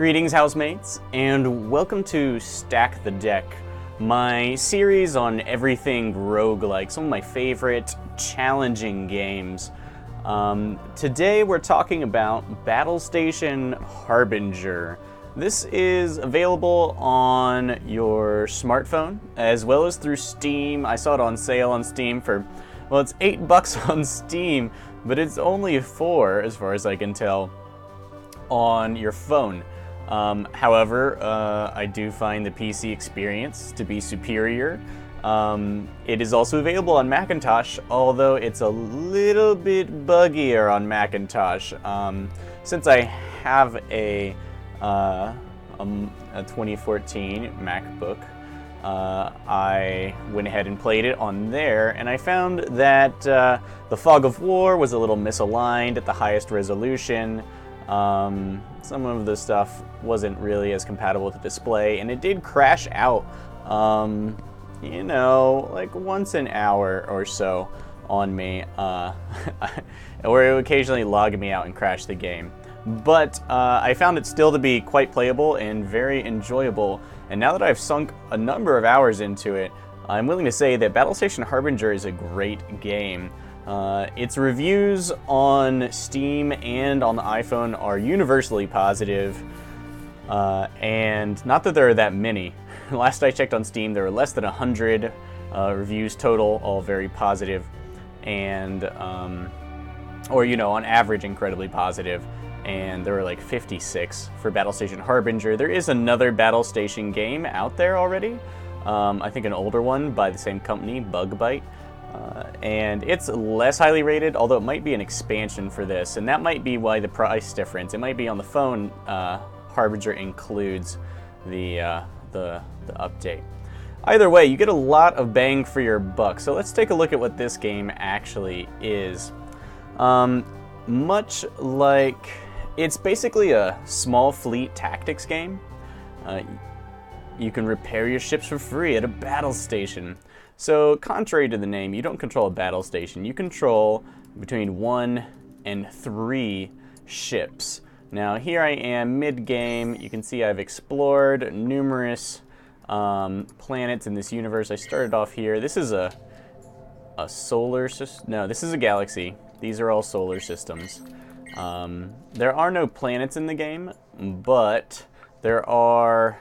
Greetings, housemates, and welcome to Stack the Deck, my series on everything roguelike, some of my favorite challenging games. Today we're talking about Battlestation Harbinger. This is available on your smartphone as well as through Steam. I saw it on sale on Steam for, well, it's $8 on Steam, but it's only $4, as far as I can tell, on your phone. However, I do find the PC experience to be superior. It is also available on Macintosh, although it's a little bit buggier on Macintosh. Since I have a 2014 MacBook, I went ahead and played it on there, and I found that the fog of war was a little misaligned at the highest resolution. Some of the stuff wasn't really as compatible with the display, and it did crash out, you know, like once an hour or so on me, or it would occasionally log me out and crash the game. But I found it still to be quite playable and very enjoyable, and now that I've sunk a number of hours into it, I'm willing to say that Battlestation Harbinger is a great game. Its reviews on Steam and on the iPhone are universally positive, and not that there are that many. Last I checked on Steam, there were less than 100 reviews total, all very positive, and or, you know, on average incredibly positive, and there were like 56 for Battlestation Harbinger. There is another Battlestation game out there already, I think an older one by the same company, Bug Bite. And it's less highly rated, although it might be an expansion for this, and that might be why the price difference. It might be on the phone. Harbinger includes the update. Either way, you get a lot of bang for your buck. So let's take a look at what this game actually is. Much like, it's basically a small fleet tactics game. You can repair your ships for free at a battle station. So, contrary to the name, you don't control a battle station. You control between 1 and 3 ships. Now, here I am mid-game. You can see I've explored numerous planets in this universe. I started off here. This is a solar system. No, this is a galaxy. These are all solar systems. There are no planets in the game, but there are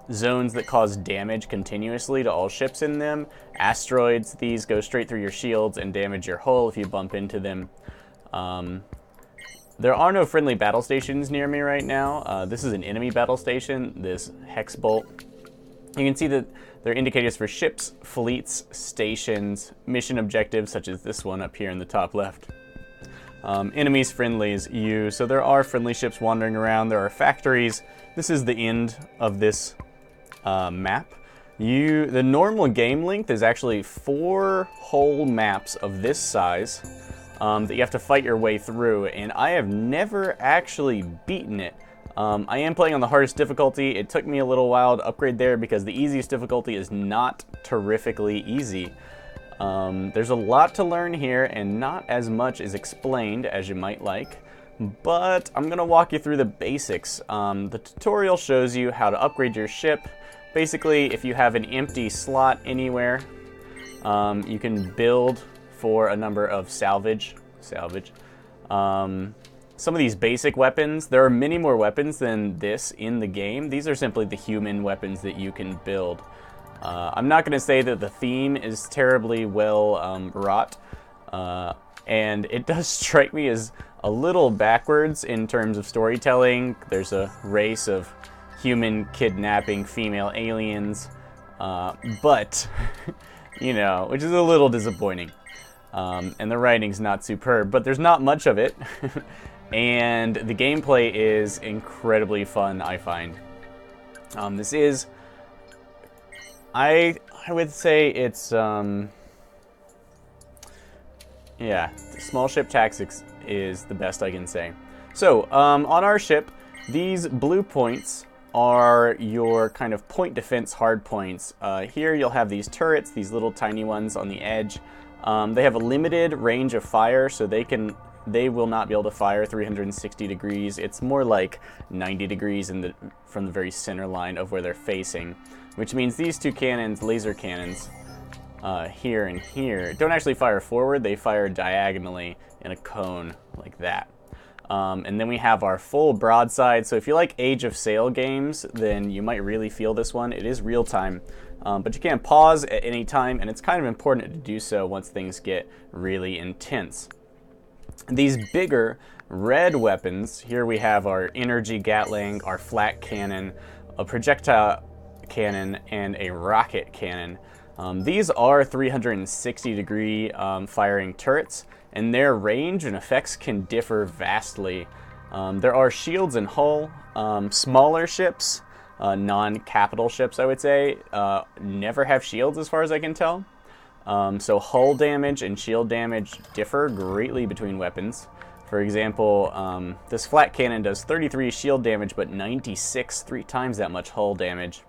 zones that cause damage continuously to all ships in them. Asteroids, these go straight through your shields and damage your hull if you bump into them. There are no friendly battle stations near me right now. This is an enemy battle station, this hex bolt. You can see that there are indicators for ships, fleets, stations, mission objectives, such as this one up here in the top left. Enemies, friendlies, you. So there are friendly ships wandering around. There are factories. This is the end of this map. The normal game length is actually 4 whole maps of this size that you have to fight your way through, and I have never actually beaten it. I am playing on the hardest difficulty. It took me a little while to upgrade there because the easiest difficulty is not terrifically easy. There's a lot to learn here, and not as much is explained as you might like. But I'm going to walk you through the basics. The tutorial shows you how to upgrade your ship. Basically, if you have an empty slot anywhere, you can build for a number of salvage. Some of these basic weapons, there are many more weapons than this in the game. These are simply the human weapons that you can build. I'm not going to say that the theme is terribly well wrought, and it does strike me as a little backwards in terms of storytelling. There's a race of human kidnapping female aliens, but, you know, which is a little disappointing. And the writing's not superb, but there's not much of it, and the gameplay is incredibly fun, I find. This is, I would say it's, yeah, small ship tactics is the best I can say. So, on our ship, these blue points are your kind of point defense hard points. Here you'll have these turrets, these little tiny ones on the edge. They have a limited range of fire, so they can they will not be able to fire 360 degrees. It's more like 90 degrees from the very center line of where they're facing, which means these two cannons, laser cannons, here and here, don't actually fire forward. They fire diagonally in a cone like that. And then we have our full broadside. So if you like Age of Sail games, then you might really feel this one. It is real time, but you can pause at any time, and it's kind of important to do so once things get really intense. These bigger red weapons, here we have our energy Gatling, our flat cannon, a projectile cannon, and a rocket cannon. These are 360 degree firing turrets, and their range and effects can differ vastly. There are shields and hull. Smaller ships, non-capital ships I would say, never have shields as far as I can tell. So hull damage and shield damage differ greatly between weapons. For example, this flat cannon does 33 shield damage, but 96, 3 times that much hull damage.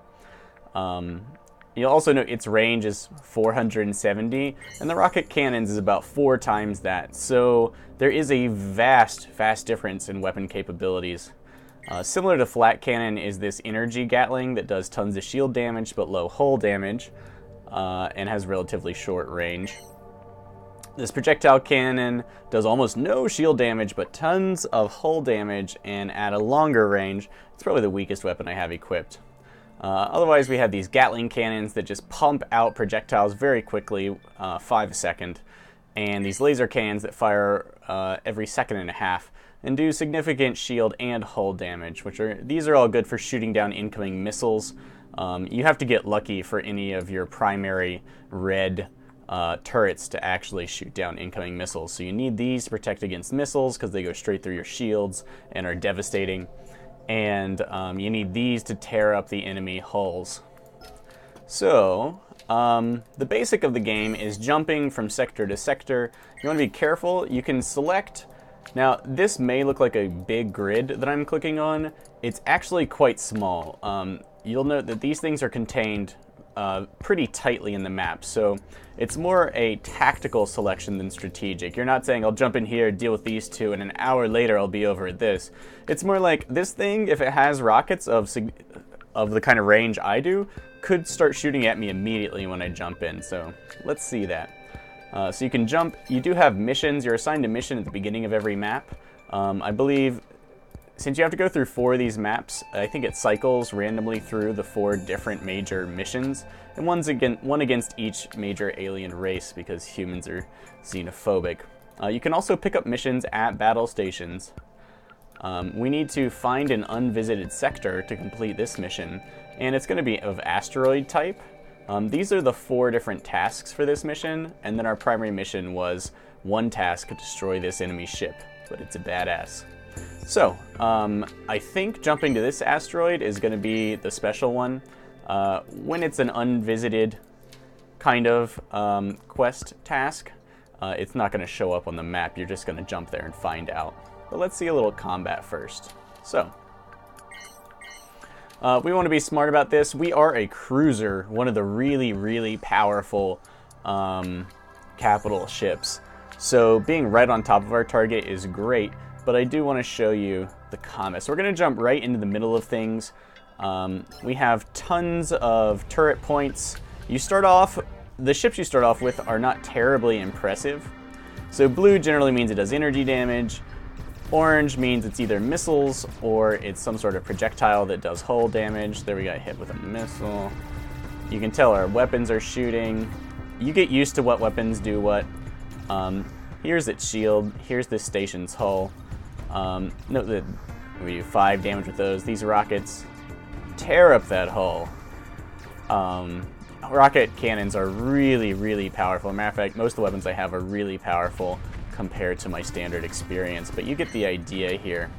You'll also note its range is 470, and the rocket cannons is about 4 times that. So there is a vast difference in weapon capabilities. Similar to flat cannon is this energy Gatling that does tons of shield damage but low hull damage, and has relatively short range. This projectile cannon does almost no shield damage but tons of hull damage, and at a longer range, it's probably the weakest weapon I have equipped. Otherwise, we have these Gatling cannons that just pump out projectiles very quickly, 5 a second, and these laser cannons that fire every second and a half and do significant shield and hull damage, these are all good for shooting down incoming missiles. You have to get lucky for any of your primary red turrets to actually shoot down incoming missiles. So you need these to protect against missiles because they go straight through your shields and are devastating. And you need these to tear up the enemy hulls. So the basic of the game is jumping from sector to sector. You want to be careful. You can select. Now this may look like a big grid that I'm clicking on. It's actually quite small. You'll note that these things are contained pretty tightly in the map, so it's more a tactical selection than strategic. You're not saying, I'll jump in here, deal with these two, and an hour later I'll be over at this. It's more like, this thing, if it has rockets of the kind of range I do, could start shooting at me immediately when I jump in, so let's see that. So you can jump. You do have missions. You're assigned a mission at the beginning of every map. I believe since you have to go through 4 of these maps, I think it cycles randomly through the 4 different major missions, and one against each major alien race because humans are xenophobic. You can also pick up missions at battle stations. We need to find an unvisited sector to complete this mission, and it's going to be of asteroid type. These are the 4 different tasks for this mission, and then our primary mission was one task to destroy this enemy ship, but it's a badass. So, I think jumping to this asteroid is going to be the special one. When it's an unvisited kind of quest task, it's not going to show up on the map. You're just going to jump there and find out. But let's see a little combat first. So, we want to be smart about this. We are a cruiser, one of the really powerful capital ships. So being right on top of our target is great, but I do want to show you the combat. So we're going to jump right into the middle of things. We have tons of turret points. The ships you start off with are not terribly impressive. So blue generally means it does energy damage. Orange means it's either missiles or it's some sort of projectile that does hull damage. There we got hit with a missile. You can tell our weapons are shooting. You get used to what weapons do what. Here's its shield. Here's this station's hull. Note that we do 5 damage with those. These rockets tear up that hull. Rocket cannons are really powerful. Matter of fact, most of the weapons I have are really powerful compared to my standard experience, but you get the idea here.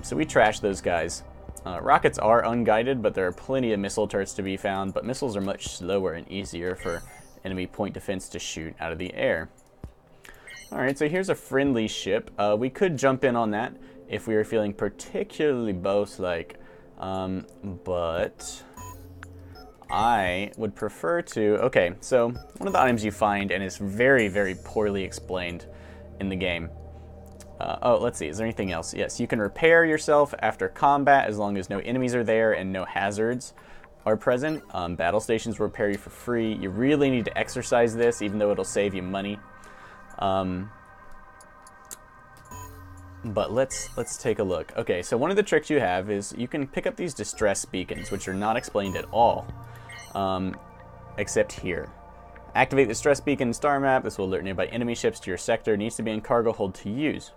So we trash those guys. Rockets are unguided, but there are plenty of missile turrets to be found, but missiles are much slower and easier for enemy point defense to shoot out of the air. Alright, so here's a friendly ship. We could jump in on that if we were feeling particularly boss-like, but I would prefer to... Okay, so one of the items you find, and it's very poorly explained in the game, Oh, let's see. Is there anything else? Yes, you can repair yourself after combat as long as no enemies are there and no hazards are present. Battle stations will repair you for free. You really need to exercise this, even though it'll save you money. But let's take a look. Okay, so one of the tricks you have is you can pick up these distress beacons, which are not explained at all, except here. Activate the distress beacon star map. This will alert nearby enemy ships to your sector. It needs to be in cargo hold to use.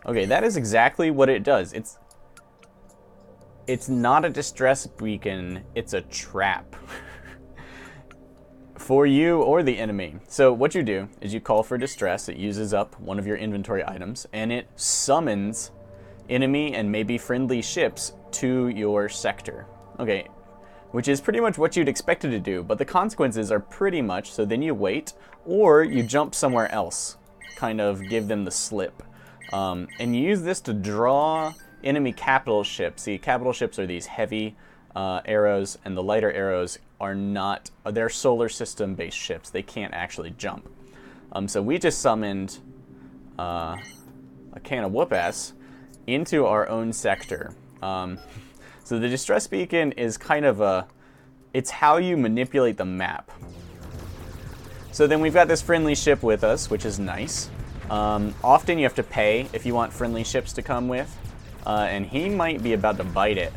Okay, that is exactly what it does. It's not a distress beacon, it's a trap. For you or the enemy. So what you do is you call for distress. It uses up one of your inventory items, and it summons enemy and maybe friendly ships to your sector. Okay, which is pretty much what you'd expect it to do, but the consequences are pretty much, so then you wait, or you jump somewhere else, kind of give them the slip. And you use this to draw enemy capital ships. See, capital ships are these heavy arrows, and the lighter arrows are not, they're solar system based ships. They can't actually jump. So we just summoned a can of whoop-ass into our own sector. So the distress beacon is kind of it's how you manipulate the map. So then we've got this friendly ship with us, which is nice. Often you have to pay if you want friendly ships to come with, and he might be about to bite it.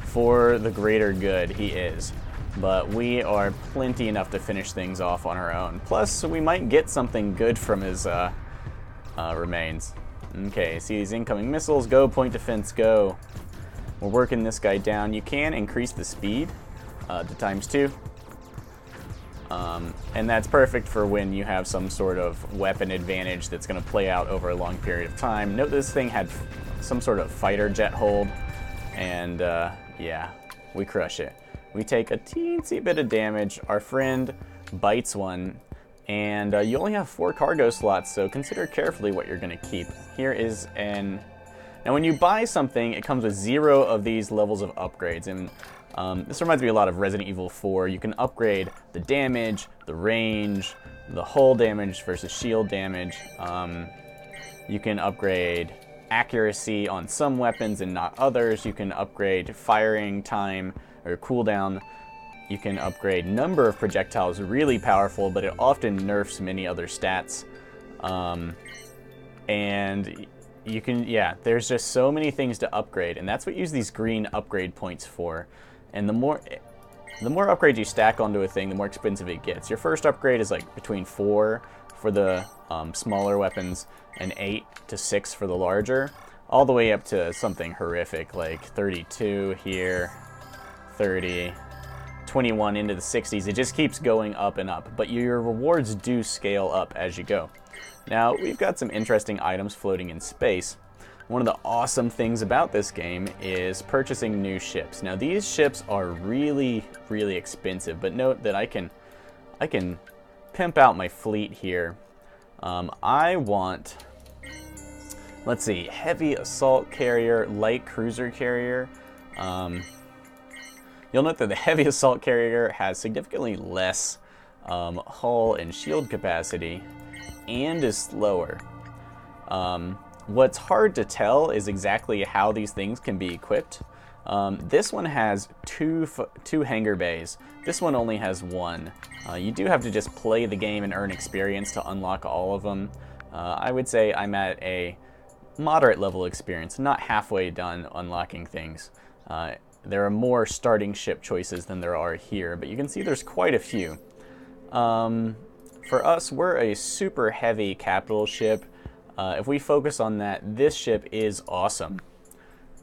For the greater good, he is. But we are plenty enough to finish things off on our own. Plus, we might get something good from his remains. Okay, see these incoming missiles. Go, point defense, go. We're working this guy down. You can increase the speed to ×2. And that's perfect for when you have some sort of weapon advantage that's going to play out over a long period of time. Note this thing had some sort of fighter jet hold, and yeah, we crush it. We take a teensy bit of damage. Our friend bites one, and you only have 4 cargo slots, so consider carefully what you're going to keep. Here is now when you buy something, it comes with 0 of these levels of upgrades, and this reminds me a lot of Resident Evil 4. You can upgrade the damage, the range, the hull damage versus shield damage. You can upgrade accuracy on some weapons and not others. You can upgrade firing time or cooldown. You can upgrade number of projectiles, really powerful, but it often nerfs many other stats. And you can, yeah, there's just so many things to upgrade, and that's what you use these green upgrade points for. And the more upgrades you stack onto a thing, the more expensive it gets. Your first upgrade is like between 4 for the smaller weapons and 8 to 6 for the larger, all the way up to something horrific like 32 here, 30, 21 into the 60s. It just keeps going up and up, but your rewards do scale up as you go. Now, we've got some interesting items floating in space. One of the awesome things about this game is purchasing new ships. Now, these ships are really, really expensive, but note that I can pimp out my fleet here. I want, let's see, heavy assault carrier, light cruiser carrier. You'll note that the heavy assault carrier has significantly less hull and shield capacity and is slower. What's hard to tell is exactly how these things can be equipped. This one has two hangar bays. This one only has 1. You do have to just play the game and earn experience to unlock all of them. I would say I'm at a moderate level experience, not halfway done unlocking things. There are more starting ship choices than there are here, but you can see there's quite a few. For us, we're a super heavy capital ship. If we focus on that, this ship is awesome.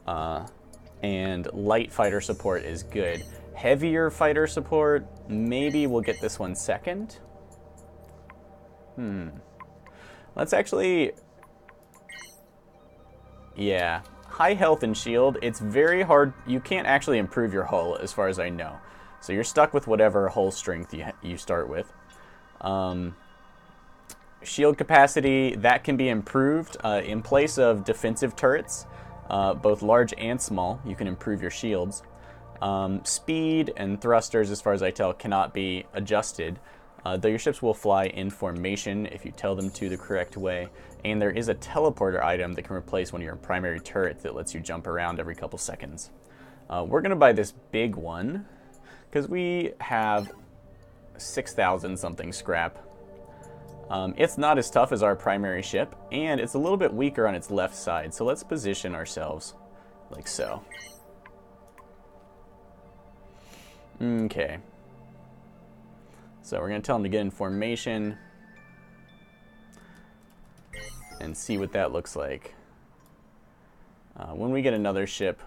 And light fighter support is good. Heavier fighter support, maybe we'll get this one second. Let's actually, yeah, high health and shield, it's very hard. You can't actually improve your hull as far as I know. So you're stuck with whatever hull strength you start with. Shield capacity, that can be improved in place of defensive turrets, both large and small. You can improve your shields. Speed and thrusters, as far as I tell, cannot be adjusted. Though your ships will fly in formation if you tell them to the correct way. And there is a teleporter item that can replace one of your primary turrets that lets you jump around every couple seconds. We're going to buy this big one because we have 6,000 something scrap. It's not as tough as our primary ship, and it's a little bit weaker on its left side. So let's position ourselves like so. Okay. So we're going to tell them to get in formation and see what that looks like. When we get another ship,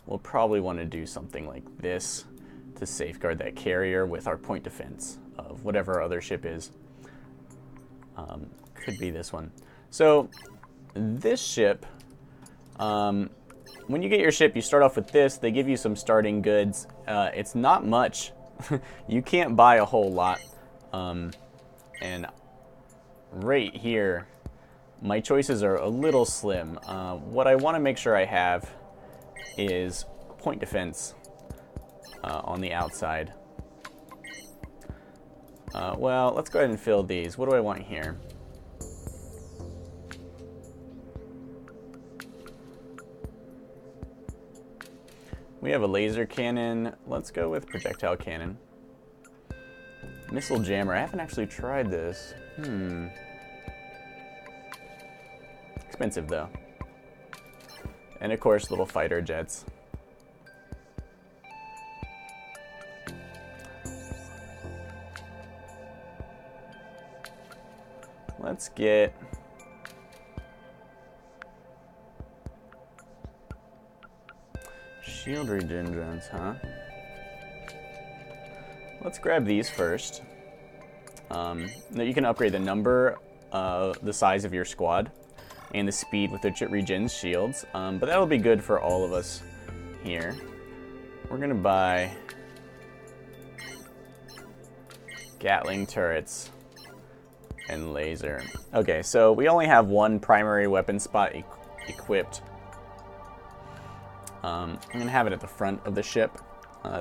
we'll probably want to do something like this to safeguard that carrier with our point defense of whatever our other ship is. Could be this one. So this ship, when you get your ship, you start off with this. They give you some starting goods. It's not much. You can't buy a whole lot. And right here, my choices are a little slim. What I want to make sure I have is point defense on the outside. Well, let's go ahead and fill these. What do I want here? We have a laser cannon. Let's go with projectile cannon. Missile jammer. I haven't actually tried this. Expensive though. And of course, little fighter jets. Let's get shield regen drones, huh? Let's grab these first. You can upgrade the number, the size of your squad, and the speed with the regen shields. But that'll be good for all of us here. We're gonna buy Gatling turrets and laser. Okay, so we only have one primary weapon spot equipped. I'm gonna have it at the front of the ship.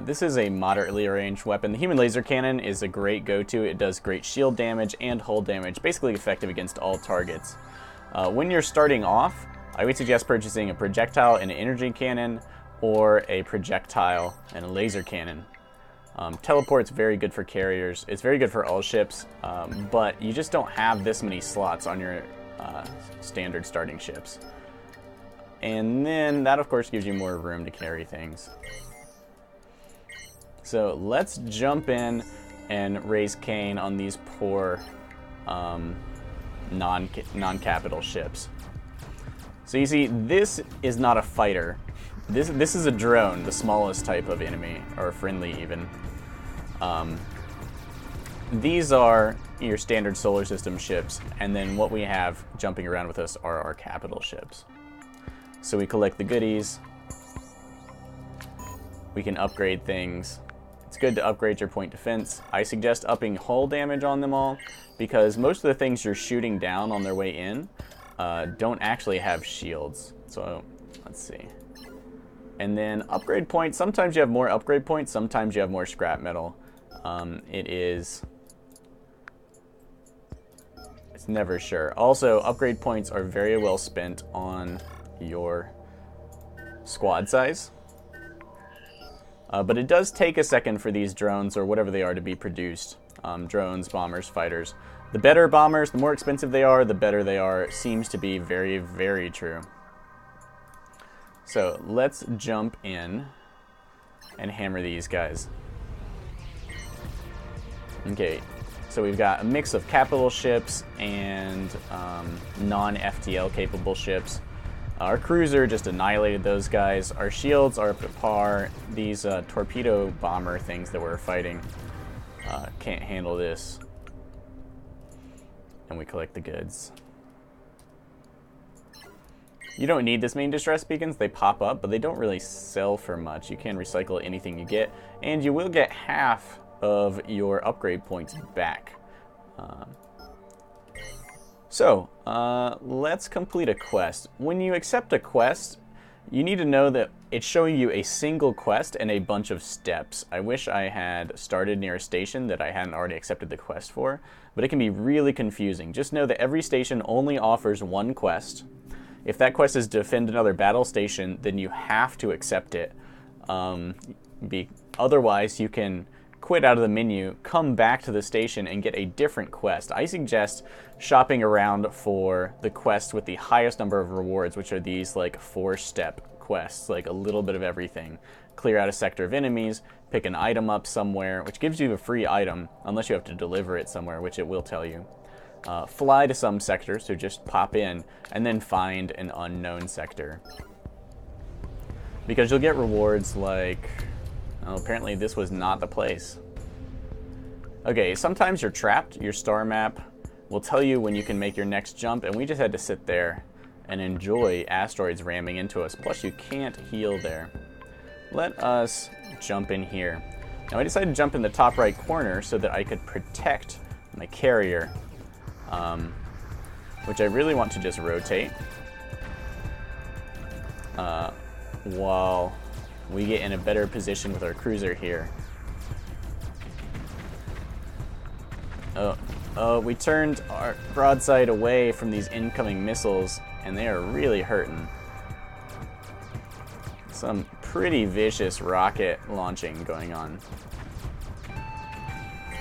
This is a moderately ranged weapon. The human laser cannon is a great go-to. It does great shield damage and hull damage, basically effective against all targets. When you're starting off, I would suggest purchasing a projectile and an energy cannon, or a projectile and a laser cannon. Teleport's very good for carriers. It's very good for all ships, but you just don't have this many slots on your standard starting ships. And then that, of course, gives you more room to carry things. So let's jump in and raise Cain on these poor non-capital ships. So you see, this is not a fighter. This is a drone, the smallest type of enemy, or friendly even. These are your standard solar system ships, and then what we have jumping around with us are our capital ships. So we collect the goodies. We can upgrade things. It's good to upgrade your point defense. I suggest upping hull damage on them all, because most of the things you're shooting down on their way in don't actually have shields. So let's see. And then upgrade points. Sometimes you have more upgrade points. Sometimes you have more scrap metal. It's never sure. Also, upgrade points are very well spent on your squad size. But it does take a second for these drones, or whatever they are, to be produced. Drones, bombers, fighters. The better bombers, the more expensive they are, the better they are. Seems to be very, very true. So let's jump in and hammer these guys. Okay, so we've got a mix of capital ships and non-FTL capable ships. Our cruiser just annihilated those guys. Our shields are up to par. These torpedo bomber things that we're fighting can't handle this. And we collect the goods. You don't need this many distress beacons. They pop up, but they don't really sell for much. You can recycle anything you get, and you will get half of your upgrade points back. So let's complete a quest. When you accept a quest, You need to know that it's showing you a single quest and a bunch of steps. I wish I had started near a station that I hadn't already accepted the quest for, but it can be really confusing. Just know that every station only offers one quest. If that quest is to defend another battle station, then you have to accept it. Otherwise, you can quit out of the menu, come back to the station, and get a different quest. I suggest shopping around for the quests with the highest number of rewards, which are these like 4-step quests, like a little bit of everything. Clear out a sector of enemies, pick an item up somewhere, which gives you a free item, unless you have to deliver it somewhere, which it will tell you. Fly to some sector, so just pop in, and then find an unknown sector. Because you'll get rewards like... Oh, apparently this was not the place. Okay, sometimes you're trapped. Your star map will tell you when you can make your next jump, and we just had to sit there and enjoy asteroids ramming into us. Plus, you can't heal there. Let us jump in here. Now, I decided to jump in the top right corner so that I could protect my carrier, which I really want to just rotate while we get in a better position with our cruiser here. Oh, we turned our broadside away from these incoming missiles, and they are really hurting. Some pretty vicious rocket launching going on.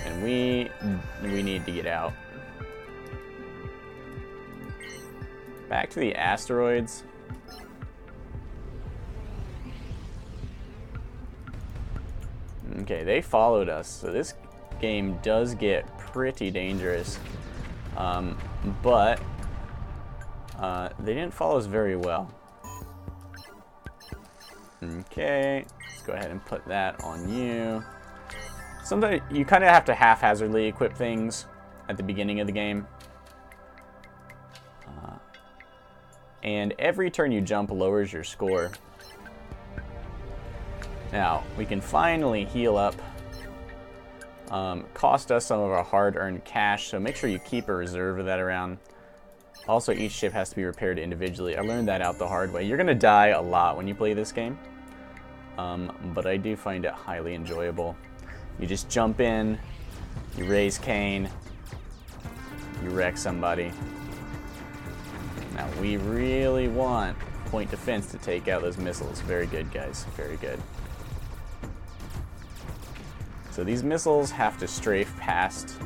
And we need to get out. Back to the asteroids. Okay, they followed us, so this game does get pretty dangerous, but they didn't follow us very well. Okay, let's go ahead and put that on you. Sometimes you kind of have to haphazardly equip things at the beginning of the game. And every turn you jump lowers your score. Now, we can finally heal up. Cost us some of our hard-earned cash, so make sure you keep a reserve of that around. Also, each ship has to be repaired individually. I learned that out the hard way. You're going to die a lot when you play this game, but I do find it highly enjoyable. You just jump in, you raise Cain, you wreck somebody. Now, we really want point defense to take out those missiles. Very good, guys. Very good. So these missiles have to strafe past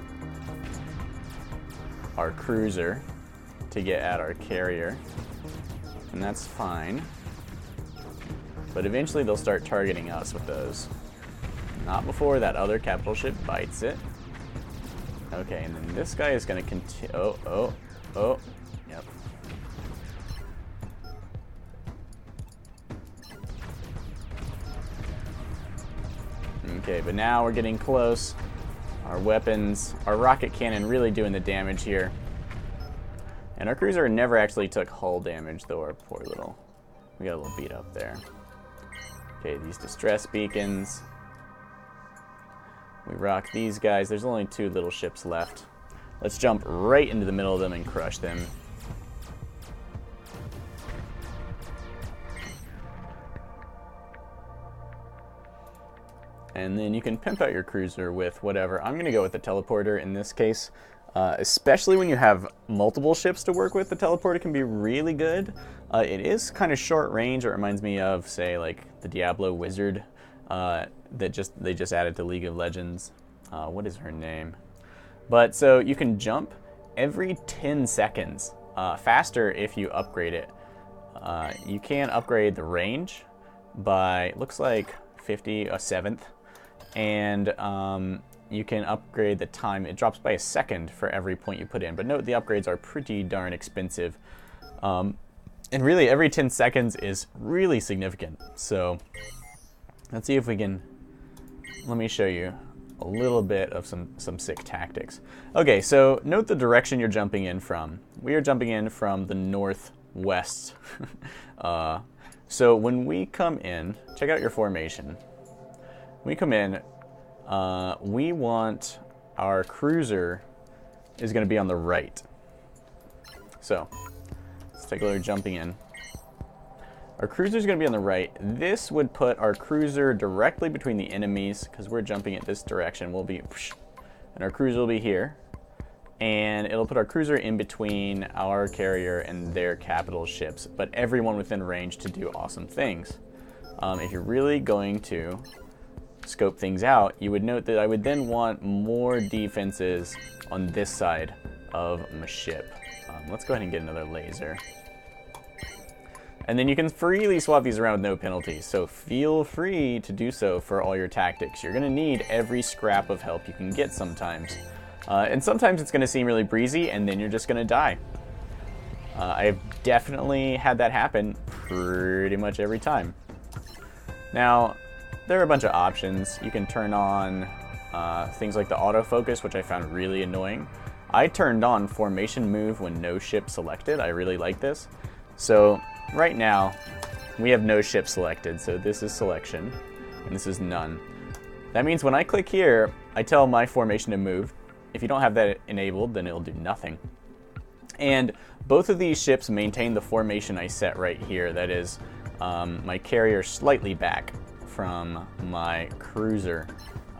our cruiser to get at our carrier, and that's fine. But eventually they'll start targeting us with those. Not before that other capital ship bites it. Okay, and then this guy is going to continue. Oh. Yep. Okay, but now we're getting close. Our weapons, our rocket cannon really doing the damage here. And our cruiser never actually took hull damage, though our poor little... We got a little beat up there. Okay, these distress beacons. We rock these guys. There's only 2 little ships left. Let's jump right into the middle of them and crush them. And then you can pimp out your cruiser with whatever. I'm going to go with the teleporter in this case. Especially when you have multiple ships to work with, the teleporter can be really good. It is kind of short range. It reminds me of, say, like the Diablo wizard that they just added to League of Legends. What is her name? But so you can jump every 10 seconds, faster if you upgrade it. You can upgrade the range by, looks like 57th, and you can upgrade the time. It drops by a second for every point you put in. But note, the upgrades are pretty darn expensive. And really, every 10 seconds is really significant. So let's see if we can... Let me show you a little bit of some sick tactics. Okay, so note the direction you're jumping in from. We are jumping in from the northwest. So when we come in, check out your formation. When we come in, we want our cruiser is going to be on the right. So let's take a look at jumping in. Our cruiser's going to be on the right. This would put our cruiser directly between the enemies, because we're jumping at this direction. We'll be, and our cruiser will be here. And it'll put our cruiser in between our carrier and their capital ships, but everyone within range to do awesome things. If you're really going to scope things out, you would note that I would then want more defenses on this side of my ship. Let's go ahead and get another laser. And then you can freely swap these around with no penalties, so feel free to do so for all your tactics. You're going to need every scrap of help you can get sometimes. And sometimes it's going to seem really breezy, and then you're just going to die. I've definitely had that happen pretty much every time. Now, there are a bunch of options. You can turn on things like the autofocus, which I found really annoying. I turned on formation move when no ship selected. I really like this. So right now, we have no ship selected, so this is selection, and this is none. That means when I click here, I tell my formation to move. If you don't have that enabled, then it'll do nothing. And both of these ships maintain the formation I set right here. That is, my carrier slightly back from my cruiser.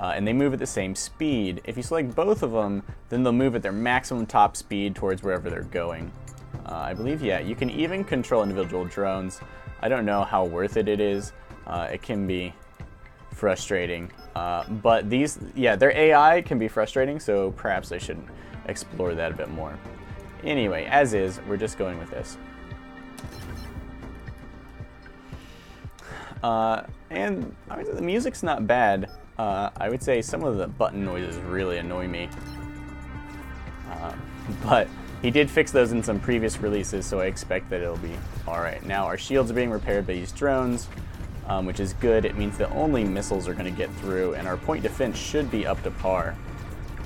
And they move at the same speed. If you select both of them, then they'll move at their maximum top speed towards wherever they're going. I believe, yeah, you can even control individual drones. I don't know how worth it is. It can be frustrating. But these, yeah, their AI can be frustrating, so perhaps I should explore that a bit more. Anyway, as is, we're just going with this. And I mean, the music's not bad. I would say some of the button noises really annoy me. But he did fix those in some previous releases, so I expect that it'll be alright. Now our shields are being repaired by these drones, which is good. It means that only missiles are going to get through, and our point defense should be up to par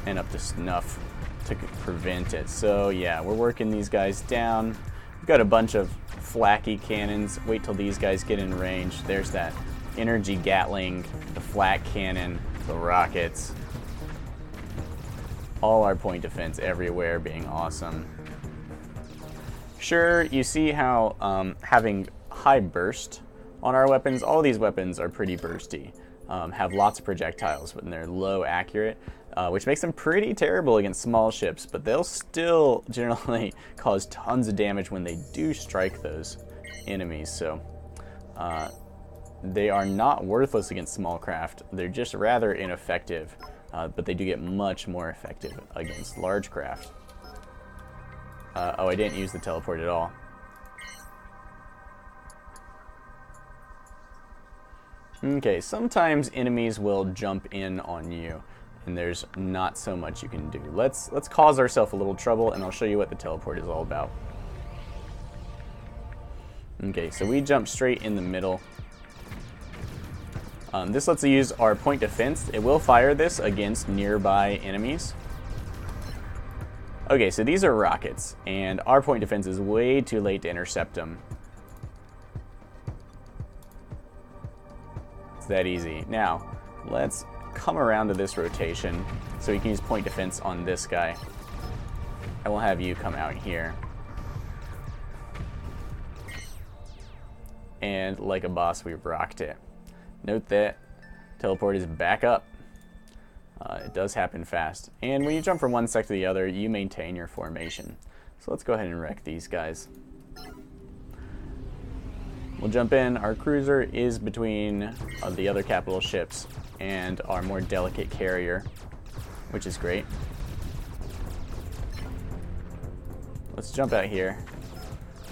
and up to snuff to prevent it. So yeah, we're working these guys down. We've got a bunch of flaky cannons. Wait till these guys get in range. There's that energy Gatling, the flak cannon, the rockets. All our point defense everywhere being awesome. Sure, you see how having high burst on our weapons, all these weapons are pretty bursty, have lots of projectiles, but they're low accurate, which makes them pretty terrible against small ships, but they'll still generally cause tons of damage when they do strike those enemies. So they are not worthless against small craft. They're just rather ineffective, but they do get much more effective against large craft. Oh, I didn't use the teleport at all. Okay, sometimes enemies will jump in on you, and there's not so much you can do. Let's cause ourselves a little trouble, and I'll show you what the teleport is all about. Okay, so we jump straight in the middle. This lets us use our point defense. It will fire this against nearby enemies. Okay, so these are rockets, and our point defense is way too late to intercept them. It's that easy. Now, let's come around to this rotation so we can use point defense on this guy. I will have you come out here. And like a boss, we rocked it. Note that teleport is back up. It does happen fast. And when you jump from one sec to the other, you maintain your formation. So let's go ahead and wreck these guys. We'll jump in. Our cruiser is between the other capital ships and our more delicate carrier, which is great. Let's jump out here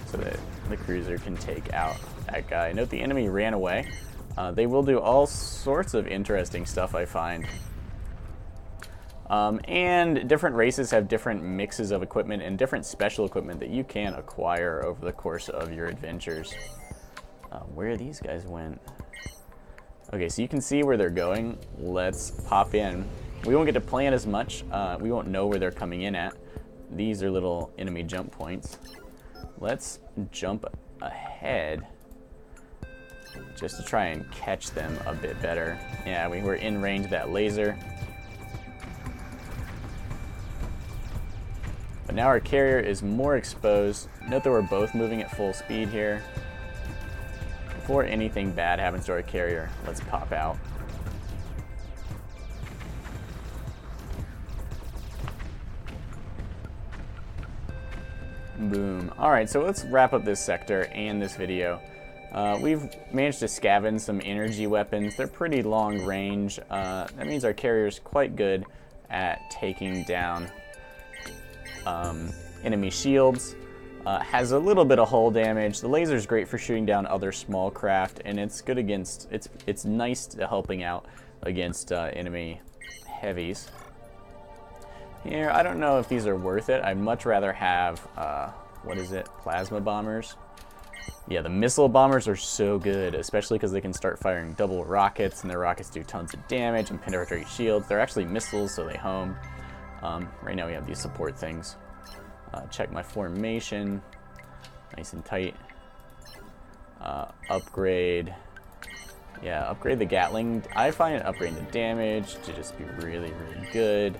so that the cruiser can take out that guy. Note the enemy ran away. They will do all sorts of interesting stuff, I find. And different races have different mixes of equipment and different special equipment that you can acquire over the course of your adventures. Where these guys went. Okay, so you can see where they're going. Let's pop in. We won't get to plan as much. We won't know where they're coming in at. These are little enemy jump points. Let's jump ahead just to try and catch them a bit better. Yeah, we were in range of that laser. But now our carrier is more exposed. Note that we're both moving at full speed here. before anything bad happens to our carrier, let's pop out. Boom. Alright, so let's wrap up this sector and this video. We've managed to scavenge some energy weapons. They're pretty long range. That means our carrier's quite good at taking down enemy shields. Has a little bit of hull damage. The laser's great for shooting down other small craft, and it's good against, it's nice to helping out against enemy heavies. Here, I don't know if these are worth it. I'd much rather have, what is it, plasma bombers. Yeah, the missile bombers are so good, especially because they can start firing double rockets, and their rockets do tons of damage and penetrate shields. They're actually missiles, so they home. Right now we have these support things. Check my formation, nice and tight. Upgrade. Yeah, upgrade the Gatling. I find upgrading the damage to just be really, really good.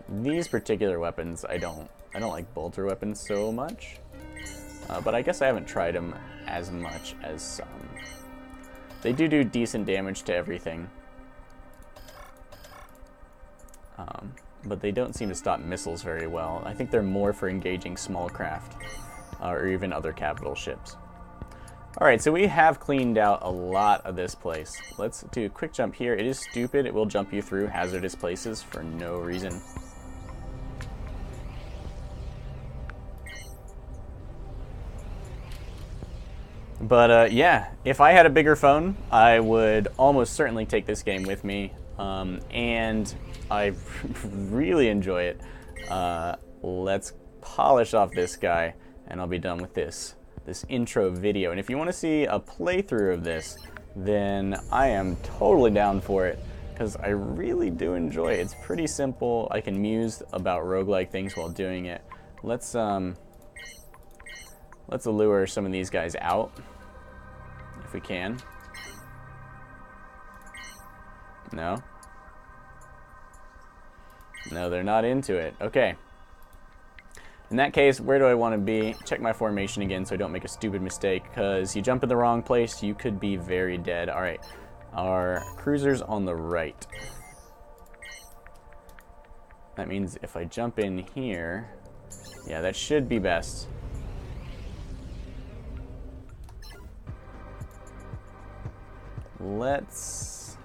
These particular weapons, I don't like bolter weapons so much, but I guess I haven't tried them as much as some. They do decent damage to everything, but they don't seem to stop missiles very well. I think they're more for engaging small craft or even other capital ships. Alright, so we have cleaned out a lot of this place. Let's do a quick jump here. It is stupid. It will jump you through hazardous places for no reason. But yeah, if I had a bigger phone, I would almost certainly take this game with me. And I really enjoy it. Let's polish off this guy, and I'll be done with this intro video. And if you want to see a playthrough of this, then I am totally down for it, because I really do enjoy it. It's pretty simple. I can muse about roguelike things while doing it. Let's allure some of these guys out, if we can. No? No, they're not into it. Okay. In that case, where do I want to be? Check my formation again so I don't make a stupid mistake, because you jump in the wrong place, you could be very dead. Alright, our cruiser's on the right. That means if I jump in here, yeah, that should be best. Let's...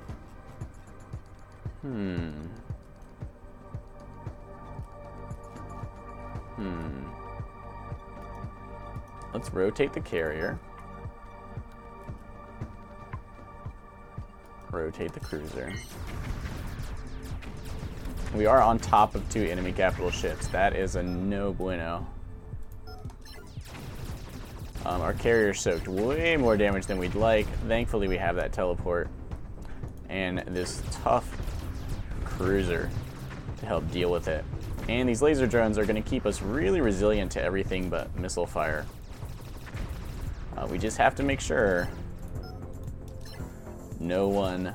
Let's rotate the carrier. Rotate the cruiser. We are on top of 2 enemy capital ships. That is a no bueno. Our carrier soaked way more damage than we'd like. Thankfully, we have that teleport and this tough cruiser to help deal with it. And these laser drones are going to keep us really resilient to everything but missile fire. We just have to make sure no one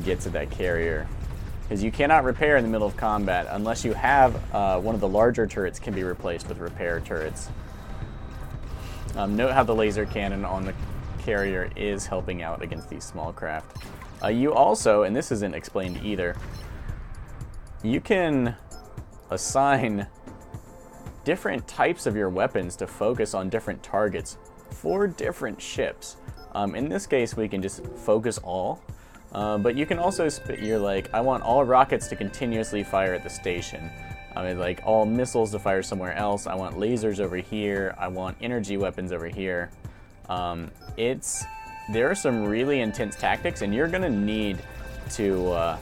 gets at that carrier, because you cannot repair in the middle of combat unless you have one of the larger turrets can be replaced with repair turrets. Note how the laser cannon on the carrier is helping out against these small craft. You also, and this isn't explained either, you can assign different types of your weapons to focus on different targets for different ships. In this case, we can just focus all, but you can also you're like, I want all rockets to continuously fire at the station. I mean, like all missiles to fire somewhere else. I want lasers over here. I want energy weapons over here. There are some really intense tactics, and you're gonna need to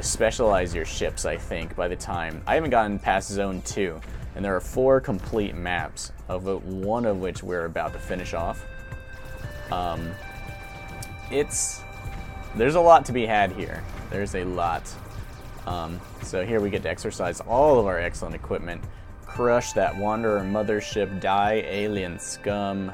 specialize your ships, I think, by the time. I haven't gotten past Zone 2, and there are 4 complete maps, one of which we're about to finish off. There's a lot to be had here. There's a lot. So here we get to exercise all of our excellent equipment. Crush that Wanderer mothership, die alien scum.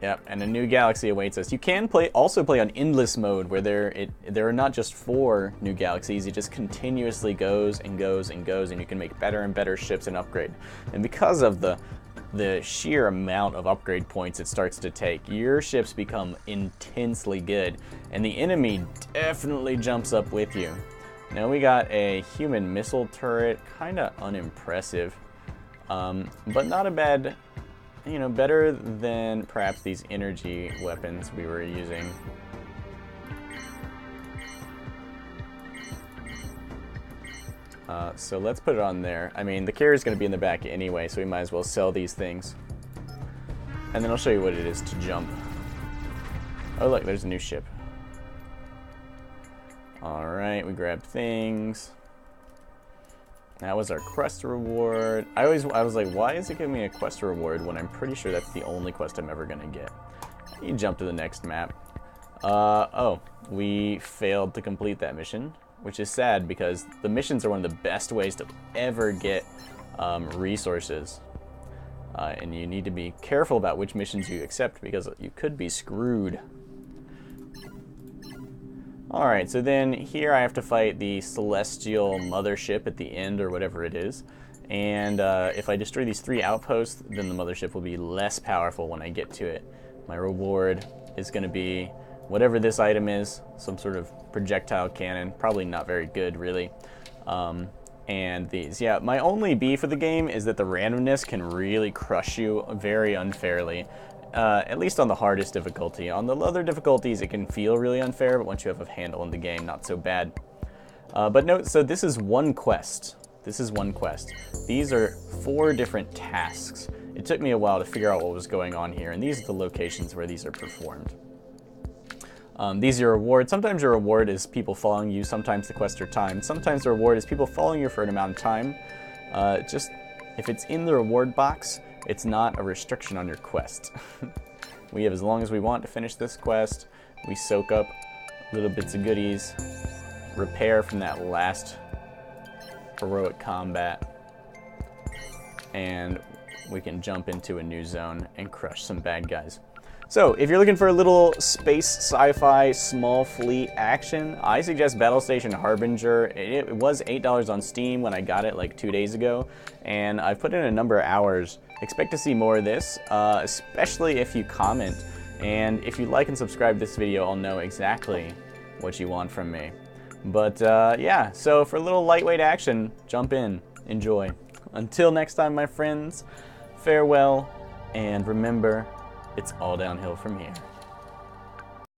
Yep, and a new galaxy awaits us. You can also play on endless mode, where there are not just 4 new galaxies. It just continuously goes and goes and goes, and you can make better and better ships and upgrade. And because of the sheer amount of upgrade points it starts to take, your ships become intensely good, and the enemy definitely jumps up with you. Now we got a human missile turret, kind of unimpressive, but not a bad, you know, better than perhaps these energy weapons we were using. So let's put it on there. I mean, the carrier's going to be in the back anyway, so we might as well sell these things. And then I'll show you what it is to jump. Oh look, there's a new ship. Alright, we grabbed things. That was our quest reward. I was like, why is it giving me a quest reward when I'm pretty sure that's the only quest I'm ever gonna get? You jump to the next map. Oh, we failed to complete that mission, which is sad because the missions are one of the best ways to ever get resources. And you need to be careful about which missions you accept because you could be screwed. Alright, so then here I have to fight the celestial mothership at the end, or whatever it is. And if I destroy these 3 outposts, then the mothership will be less powerful when I get to it. My reward is going to be whatever this item is, some sort of projectile cannon. Probably not very good, really. And these. Yeah, my only beef with the game is that the randomness can really crush you very unfairly. At least on the hardest difficulty. On the other difficulties, it can feel really unfair, but once you have a handle on the game, not so bad. But note, so this is one quest. This is one quest. These are 4 different tasks. It took me a while to figure out what was going on here, and these are the locations where these are performed. These are your rewards. Sometimes your reward is people following you, sometimes the quests are timed. Sometimes the reward is people following you for an amount of time. Just, if it's in the reward box, it's not a restriction on your quest. We have as long as we want to finish this quest. We soak up little bits of goodies, repair from that last heroic combat, and we can jump into a new zone and crush some bad guys. So, if you're looking for a little space sci-fi small fleet action, I suggest Battlestation Harbinger. It was $8 on Steam when I got it like 2 days ago, and I've put in a number of hours. Expect to see more of this, especially if you comment. And if you like and subscribe to this video, I'll know exactly what you want from me. But yeah, so for a little lightweight action, jump in, enjoy. Until next time, my friends, farewell, and remember, it's all downhill from here.